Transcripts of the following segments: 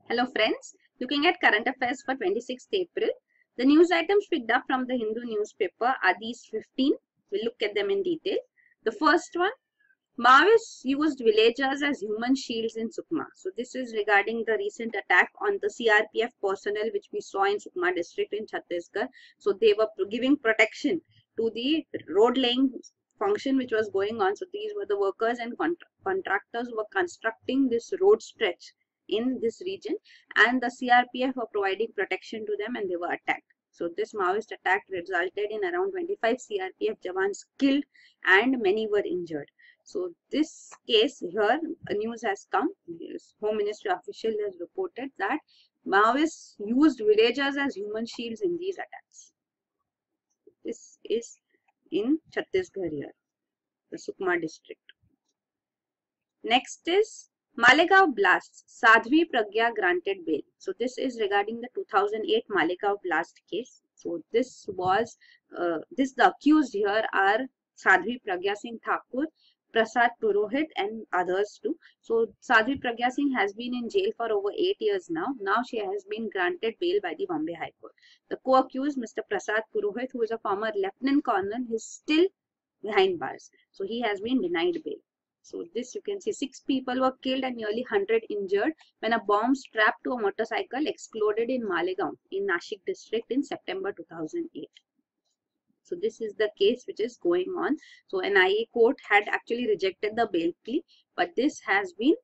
Hello friends, looking at current affairs for 26th April. The news items picked up from the Hindu newspaper are these 15. We'll look at them in detail. The first one, Maoists used villagers as human shields in Sukma. So this is regarding the recent attack on the CRPF personnel which we saw in Sukma district in Chhattisgarh. So they were giving protection to the road laying function which was going on. So these were the workers and contractors who were constructing this road stretch in this region, and the CRPF were providing protection to them and they were attacked. So this Maoist attack resulted in around 25 CRPF jawans killed and many were injured. So this case here, news has come. Home Ministry official has reported that Maoists used villagers as human shields in these attacks. This is in Chhattisgarh here, the Sukma district. Next is Malegaon blast. Sadhvi Pragya granted bail. So this is regarding the 2008 Malegaon blast case. So this was, the accused here are Sadhvi Pragya Singh Thakur, Prasad Purohit and others too. So Sadhvi Pragya Singh has been in jail for over 8 years now. Now she has been granted bail by the Bombay High Court. The co-accused, Mr. Prasad Purohit, who is a former lieutenant colonel, is still behind bars. So he has been denied bail. So this you can see 6 people were killed and nearly 100 injured when a bomb strapped to a motorcycle exploded in Malegaon in Nashik district in September 2008. So this is the case which is going on. So NIA court had actually rejected the bail plea, but this has been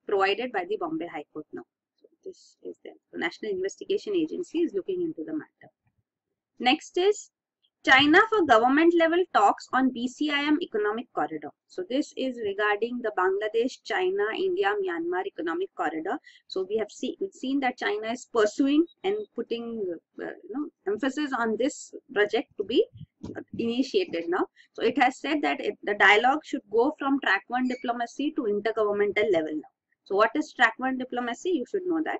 provided by the Bombay High Court now. So this is there. The National Investigation Agency is looking into the matter. Next is China for government level talks on BCIM economic corridor. So this is regarding the Bangladesh, China, India, Myanmar economic corridor. So we have seen that China is pursuing and putting emphasis on this project to be initiated now. So it has said that the dialogue should go from track 1 diplomacy to intergovernmental level now. So what is track 1 diplomacy? You should know that.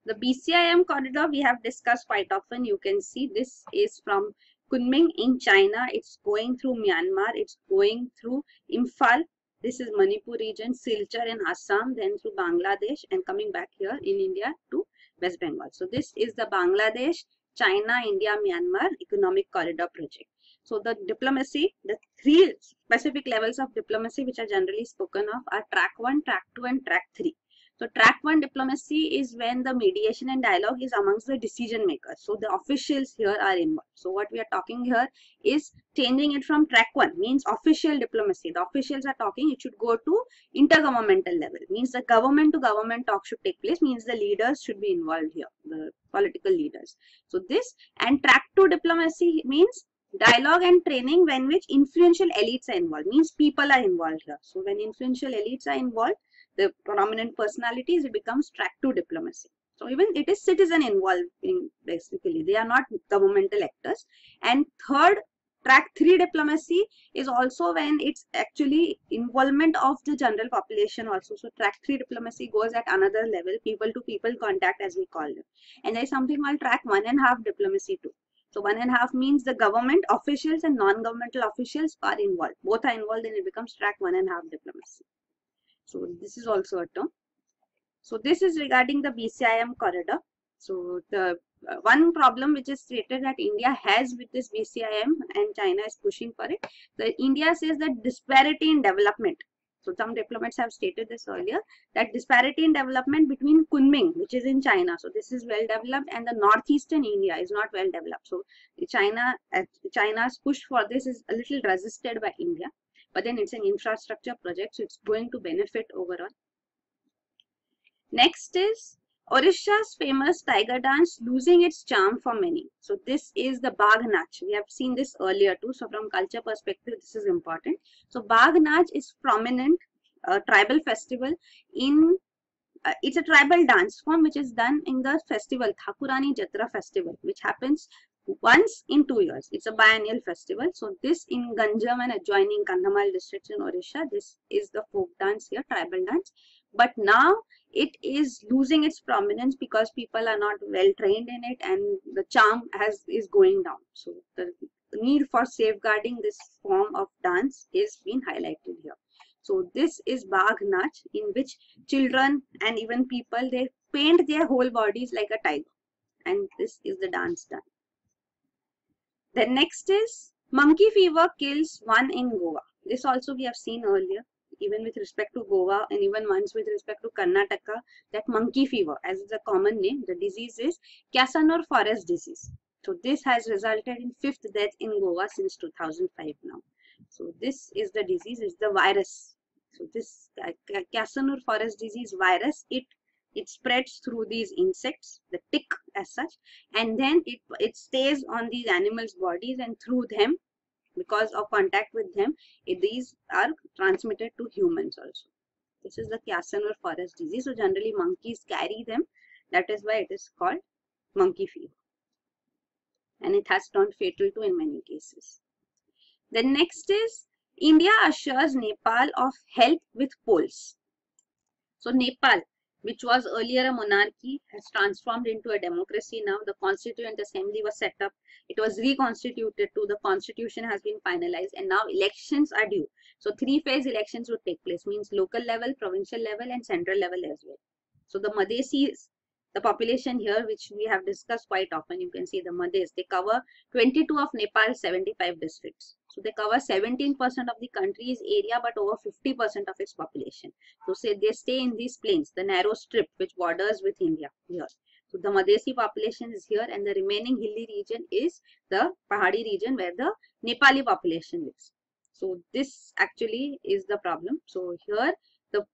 The BCIM corridor we have discussed quite often. You can see this is from Kunming in China. It's going through Myanmar. It's going through Imphal. This is Manipur region, Silchar in Assam, then through Bangladesh and coming back here in India to West Bengal. So this is the Bangladesh, China, India, Myanmar economic corridor project. So the diplomacy, the 3 specific levels of diplomacy which are generally spoken of are track 1, track 2 and track 3. So track 1 diplomacy is when the mediation and dialogue is amongst the decision makers. So the officials here are involved. So what we are talking here is changing it from track 1, means official diplomacy. The officials are talking, it should go to intergovernmental level, means the government to government talk should take place, means the leaders should be involved here, the political leaders. So this, and track 2 diplomacy means dialogue and training when which influential elites are involved, means people are involved here. So when influential elites are involved, the prominent personalities, it becomes track 2 diplomacy. So even it is citizen involved in, basically they are not governmental actors. And third, track 3 diplomacy is also when it's actually involvement of the general population also. So track 3 diplomacy goes at another level, people to people contact as we call it. And there is something called track 1.5 diplomacy too. So 1.5 means the government officials and non-governmental officials are involved. Both are involved and it becomes track 1.5 diplomacy. So this is also a term. So this is regarding the BCIM corridor. So the one problem which is stated that India has with this BCIM and China is pushing for it. The India says that disparity in development. So some diplomats have stated this earlier, that disparity in development between Kunming, which is in China. So this is well developed, and the northeastern India is not well developed. So China's push for this is a little resisted by India. But then it's an infrastructure project, so it's going to benefit overall. Next is Odisha's famous tiger dance losing its charm for many. So this is the Bagh Nach. We have seen this earlier too. So from culture perspective, this is important. So Bagh Nach is prominent tribal festival in it's a tribal dance form which is done in the festival Thakurani Jatra festival, which happens once in 2 years. It's a biennial festival. So this in Ganjam and adjoining Kandhamal districts in Odisha, this is the folk dance here, tribal dance. But now it is losing its prominence because people are not well trained in it and the charm is going down. So the need for safeguarding this form of dance is being highlighted here. So this is Bagh Nach, in which children and even people, they paint their whole bodies like a tiger. And this is the dance done. Then next is monkey fever kills one in Goa. This also we have seen earlier, even with respect to Goa and even once with respect to Karnataka, that monkey fever, as is a common name, the disease is Casanor forest disease. So this has resulted in 5th death in Goa since 2005 now. So this is the disease, is the virus. So this Casanor forest disease virus, it spreads through these insects, the tick as such, and then it stays on these animals' bodies, and through them, because of contact with them, these are transmitted to humans also. This is the Casanor forest disease. So generally monkeys carry them. That is why it is called monkey fever. And it has turned fatal too in many cases. The next is India assures Nepal of help with polls. So Nepal, which was earlier a monarchy, has transformed into a democracy now. The Constituent Assembly was set up. It was reconstituted too. The constitution has been finalized, and now elections are due. So 3-phase elections would take place, means local level, provincial level, and central level as well. So the Madhesis, the population here, which we have discussed quite often, you can see the Madhes, they cover 22 of Nepal's 75 districts. So they cover 17% of the country's area, but over 50% of its population. So say they stay in these plains, the narrow strip which borders with India here. So the Madhesi population is here, and the remaining hilly region is the Pahadi region where the Nepali population lives. So this actually is the problem. So here the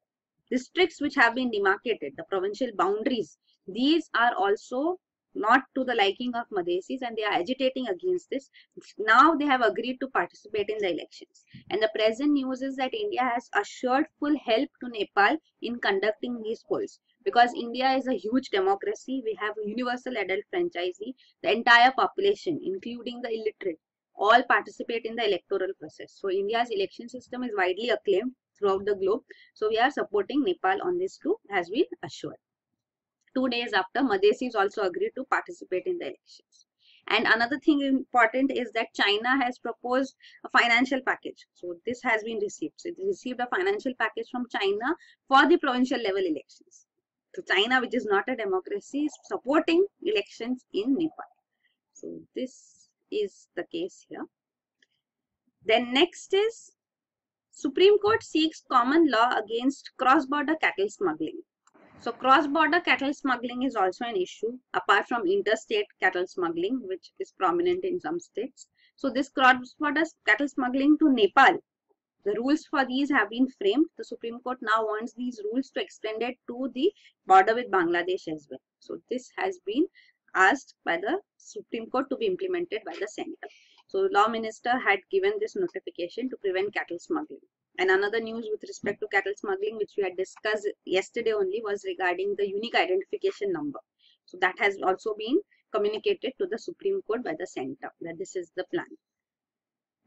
districts which have been demarcated, the provincial boundaries, these are also not to the liking of Madhesis, and they are agitating against this. Now they have agreed to participate in the elections. And the present news is that India has assured full help to Nepal in conducting these polls. Because India is a huge democracy, we have a universal adult franchisee, the entire population, including the illiterate, all participate in the electoral process. So India's election system is widely acclaimed throughout the globe. So we are supporting Nepal on this too, has been assured. 2 days after, Madhesis also agreed to participate in the elections. And another thing important is that China has proposed a financial package. So this has been received. So it received a financial package from China for the provincial level elections. So China, which is not a democracy, is supporting elections in Nepal. So this is the case here. Then next is Supreme Court seeks common law against cross-border cattle smuggling. So cross-border cattle smuggling is also an issue, apart from interstate cattle smuggling, which is prominent in some states. So this cross-border cattle smuggling to Nepal, the rules for these have been framed. The Supreme Court now wants these rules to extend it to the border with Bangladesh as well. So this has been asked by the Supreme Court to be implemented by the Center. So Law Minister had given this notification to prevent cattle smuggling. And another news with respect to cattle smuggling, which we had discussed yesterday only, was regarding the unique identification number. So that has also been communicated to the Supreme Court by the Center, that this is the plan.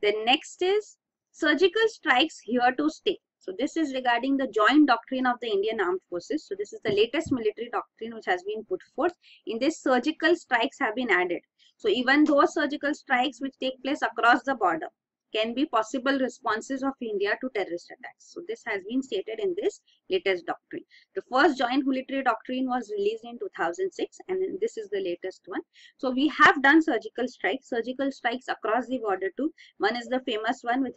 Then next is surgical strikes here to stay. So this is regarding the joint doctrine of the Indian Armed Forces. So this is the latest military doctrine which has been put forth. In this, surgical strikes have been added. So even those surgical strikes which take place across the border can be possible responses of India to terrorist attacks. So this has been stated in this latest doctrine. The first joint military doctrine was released in 2006, and then this is the latest one. So we have done surgical strikes across the border too. One is the famous one with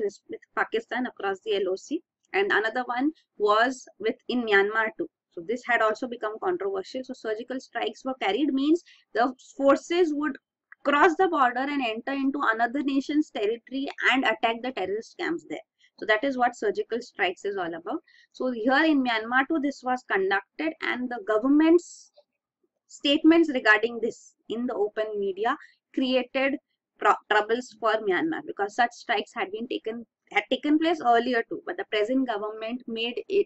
Pakistan across the LOC, and another one was in Myanmar too. So this had also become controversial. So surgical strikes were carried, means the forces would cross the border and enter into another nation's territory and attack the terrorist camps there. So that is what surgical strikes is all about. So here in Myanmar too, this was conducted, and the government's statements regarding this in the open media created troubles for Myanmar, because such strikes had taken place earlier too, but the present government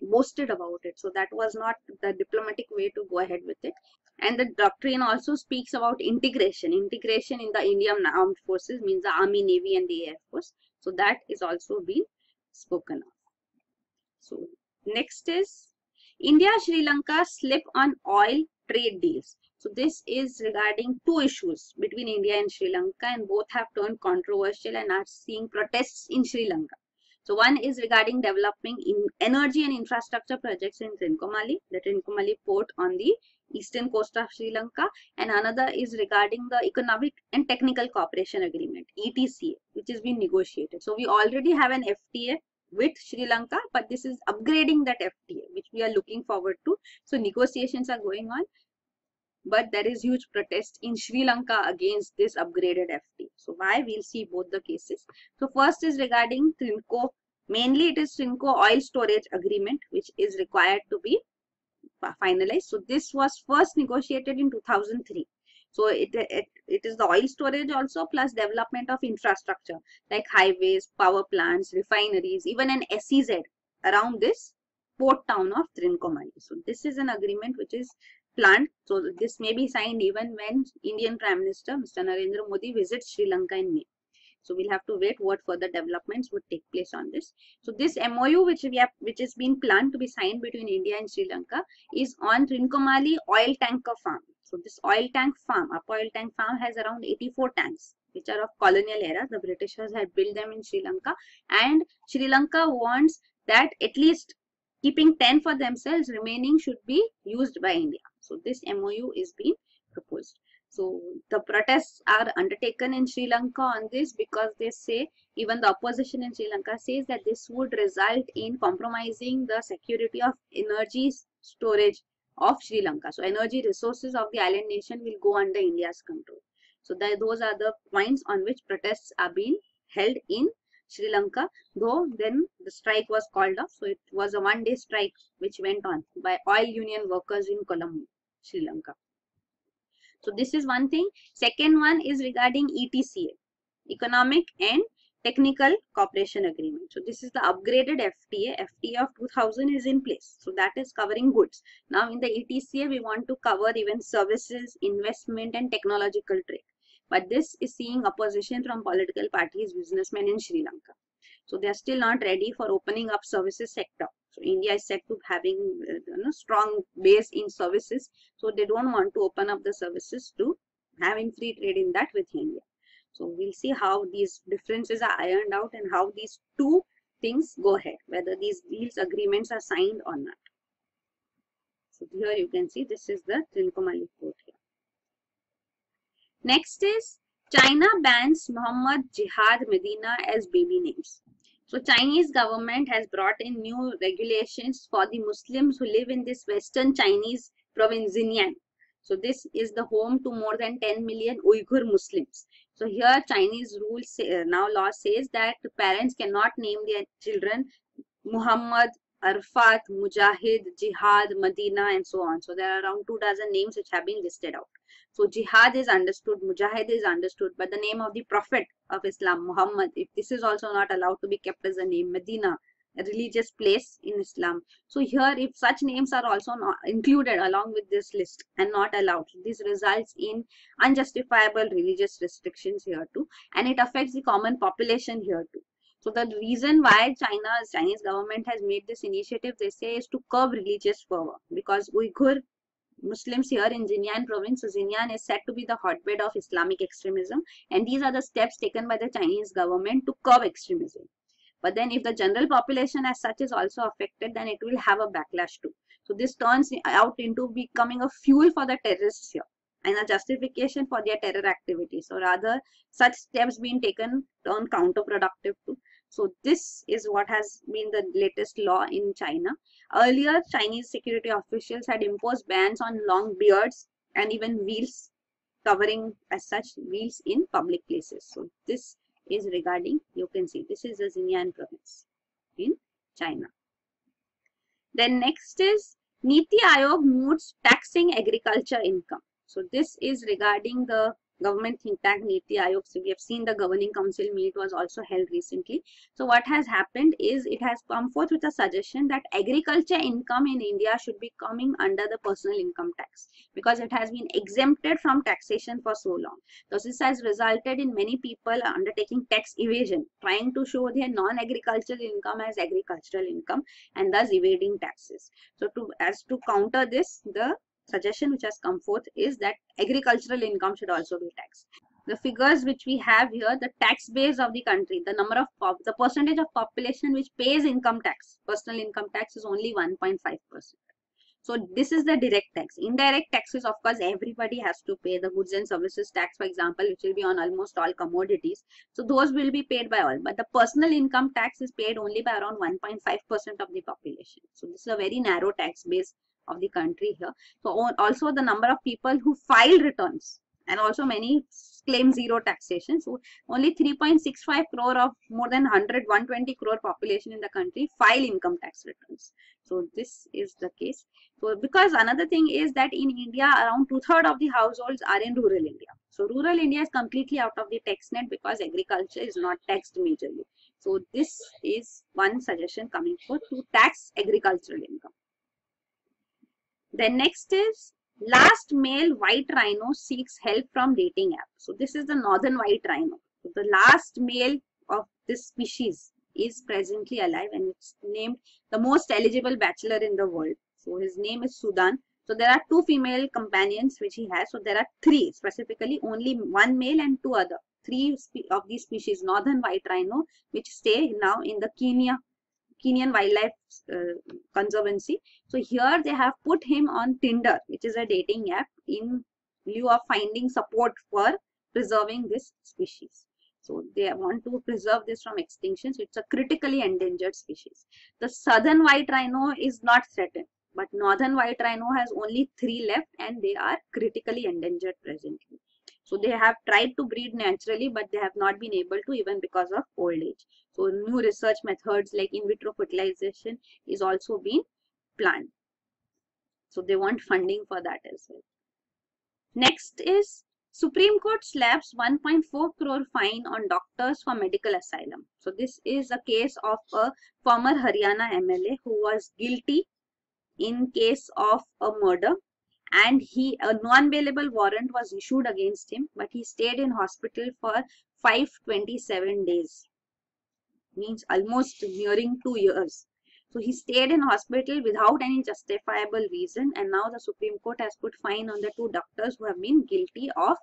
boasted about it. So that was not the diplomatic way to go ahead with it. And the doctrine also speaks about integration in the Indian Armed Forces, means the Army, Navy, and the Air Force. So that is also being spoken of. So next is India Sri Lanka slip on oil trade deals. So this is regarding two issues between India and Sri Lanka, and both have turned controversial and are seeing protests in Sri Lanka. So one is regarding developing energy and infrastructure projects in Trincomalee, the Trincomalee port on the eastern coast of Sri Lanka, and another is regarding the Economic and Technical Cooperation Agreement, ETCA, which has been negotiated. So we already have an FTA with Sri Lanka, but this is upgrading that FTA, which we are looking forward to. So negotiations are going on, but there is huge protest in Sri Lanka against this upgraded FTA. So why? We'll see both the cases. So first is regarding Trinco. Mainly it is Trinco oil storage agreement, which is required to be finalized. So this was first negotiated in 2003. So it is the oil storage also, plus development of infrastructure like highways, power plants, refineries, even an SEZ around this port town of Trincomalee. So this is an agreement which is planned. So this may be signed even when Indian Prime Minister Mr. Narendra Modi visits Sri Lanka in May. So we'll have to wait what further developments would take place on this. So this MOU which has been planned to be signed between India and Sri Lanka is on Trincomalee oil tanker farm. So this oil tank farm, up oil tank farm, has around 84 tanks which are of colonial era. The Britishers had built them in Sri Lanka, and Sri Lanka wants that at least keeping 10 for themselves, remaining should be used by India. So this MOU is being proposed. So the protests are undertaken in Sri Lanka on this because they say, even the opposition in Sri Lanka says that this would result in compromising the security of energy storage of Sri Lanka. So energy resources of the island nation will go under India's control. So those are the points on which protests are being held in Sri Lanka, though then the strike was called off. So it was a one-day strike which went on by oil union workers in Colombo, Sri Lanka. So this is one thing. Second one is regarding ETCA, Economic and Technical Cooperation Agreement. So this is the upgraded FTA. FTA of 2000 is in place. So that is covering goods. Now in the ETCA, we want to cover even services, investment and technological trade. But this is seeing opposition from political parties, businessmen in Sri Lanka. So they are still not ready for opening up services sector. So India is set to having strong base in services. So they don't want to open up the services to having free trade in that with India. So we'll see how these differences are ironed out and how these two things go ahead, whether these agreements are signed or not. So here you can see this is the Trincomalee port here. Next is China bans Muhammad, Jihad, Medina as baby names. So Chinese government has brought in new regulations for the Muslims who live in this western Chinese province Xinjiang. So this is the home to more than 10 million Uyghur Muslims. So here Chinese rules now law says that parents cannot name their children Muhammad, Arfat, Mujahid, Jihad, Medina and so on. So there are around 24 names which have been listed out. So Jihad is understood, Mujahid is understood, but the name of the Prophet of Islam, Muhammad, if this is also not allowed to be kept as a name, Medina, a religious place in Islam. So here if such names are also not included along with this list and not allowed, this results in unjustifiable religious restrictions here too, and it affects the common population here too. So the reason why Chinese government has made this initiative, they say, is to curb religious fervor, because Uyghur Muslims here in Xinjiang province, so Xinjiang is said to be the hotbed of Islamic extremism, and these are the steps taken by the Chinese government to curb extremism. But then if the general population as such is also affected, then it will have a backlash too. So this turns out into becoming a fuel for the terrorists here and a justification for their terror activities. So rather such steps being taken turn counterproductive too. So this is what has been the latest law in China. Earlier, Chinese security officials had imposed bans on long beards and even wheels, covering as such wheels in public places. So this is regarding, you can see, this is the Xinjiang province in China. Then next is Niti Aayog moods taxing agriculture income. So this is regarding the government think tank Niti Aayog. So we have seen the governing council meet was also held recently. So what has happened is it has come forth with a suggestion that agriculture income in India should be coming under the personal income tax, because it has been exempted from taxation for so long. So this has resulted in many people undertaking tax evasion, trying to show their non-agricultural income as agricultural income and thus evading taxes. So to counter this, the suggestion which has come forth is that agricultural income should also be taxed. The figures which we have here, the tax base of the country, the percentage of population which pays income tax, personal income tax, is only 1.5%. So this is the direct tax. Indirect taxes, of course, everybody has to pay. The goods and services tax, for example, which will be on almost all commodities. So those will be paid by all. But the personal income tax is paid only by around 1.5% of the population. So this is a very narrow tax base of the country here. So also the number of people who file returns, and also many claim zero taxation. So only 3.65 crore of more than 120 crore population in the country file income tax returns. So this is the case. So because another thing is that in India, around 2/3 of the households are in rural India. So rural India is completely out of the tax net because agriculture is not taxed majorly. So this is one suggestion coming forth, to tax agricultural income. Then next is, last male white rhino seeks help from dating app. So this is the northern white rhino. So the last male of this species is presently alive, and it's named the most eligible bachelor in the world. So his name is Sudan. So there are 2 female companions which he has. So there are 3 specifically, only 1 male and 2 other. 3 of these species, northern white rhino, which stay now in the Kenyan Wildlife Conservancy. So here they have put him on Tinder, which is a dating app, in lieu of finding support for preserving this species. So they want to preserve this from extinction. So it's a critically endangered species. The southern white rhino is not threatened, but northern white rhino has only 3 left, and they are critically endangered presently. So they have tried to breed naturally, but they have not been able to, even because of old age. So new research methods like in vitro fertilization is also being planned. So they want funding for that as well. Next is, Supreme Court slaps 1.4 crore fine on doctors for medical asylum. So this is a case of a former Haryana MLA who was guilty in case of a murder, and a non-bailable warrant was issued against him, but he stayed in hospital for 527 days, means almost nearing 2 years. So he stayed in hospital without any justifiable reason, and now the Supreme Court has put fine on the 2 doctors who have been guilty of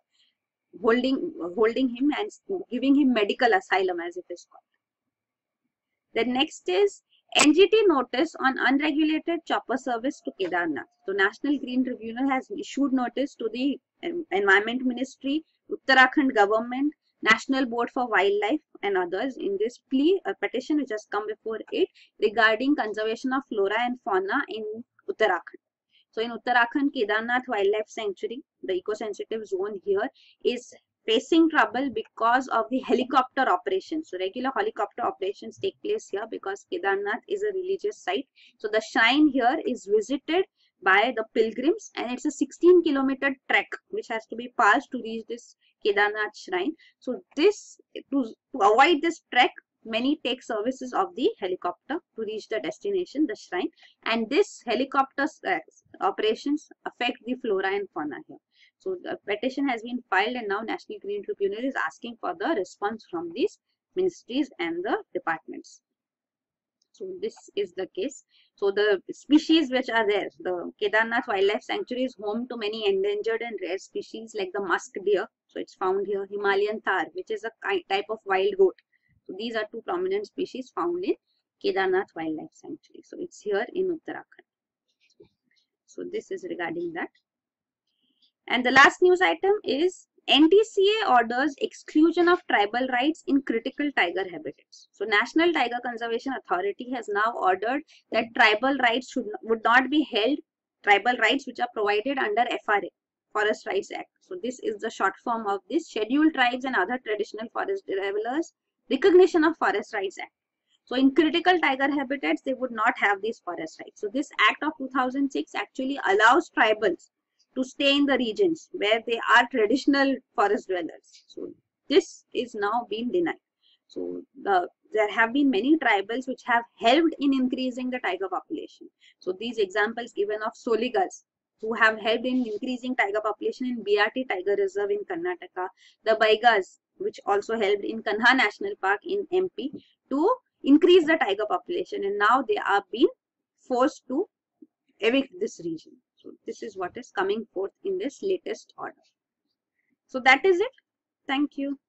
holding him and giving him medical asylum, as it is called. The next is, NGT notice on unregulated chopper service to Kedarnath. So National Green Tribunal has issued notice to the Environment Ministry, Uttarakhand government, National Board for Wildlife and others in this petition which has come before it regarding conservation of flora and fauna in Uttarakhand. So in Uttarakhand, Kedarnath Wildlife Sanctuary, the eco-sensitive zone here, is facing trouble because of the helicopter operations. So regular helicopter operations take place here because Kedarnath is a religious site. So the shrine here is visited by the pilgrims, and it's a 16-kilometer trek which has to be passed to reach this Kedarnath shrine. So to avoid this trek, many take services of the helicopter to reach the destination, the shrine, and this helicopter operations affect the flora and fauna here. So the petition has been filed, and now National Green Tribunal is asking for the response from these ministries and the departments. So this is the case. So the species which are there, the Kedarnath Wildlife Sanctuary is home to many endangered and rare species like the musk deer. So it's found here, Himalayan thar, which is a type of wild goat. So these are 2 prominent species found in Kedarnath Wildlife Sanctuary. So it's here in Uttarakhand. So this is regarding that. And the last news item is, NTCA orders exclusion of tribal rights in critical tiger habitats. So National Tiger Conservation Authority has now ordered that tribal rights would not be held, tribal rights which are provided under FRA, Forest Rights Act. So this is the short form of this, Scheduled Tribes and Other Traditional Forest Dwellers Recognition of Forest Rights Act. So in critical tiger habitats, they would not have these forest rights. So this Act of 2006 actually allows tribals to stay in the regions where they are traditional forest dwellers. So this is now being denied. So there have been many tribals which have helped in increasing the tiger population. So these examples given of Soligas, who have helped in increasing tiger population in BRT Tiger Reserve in Karnataka, the Baigas, which also helped in Kanha National Park in MP to increase the tiger population, and now they are being forced to evict this region. So this is what is coming forth in this latest order. So that is it. Thank you.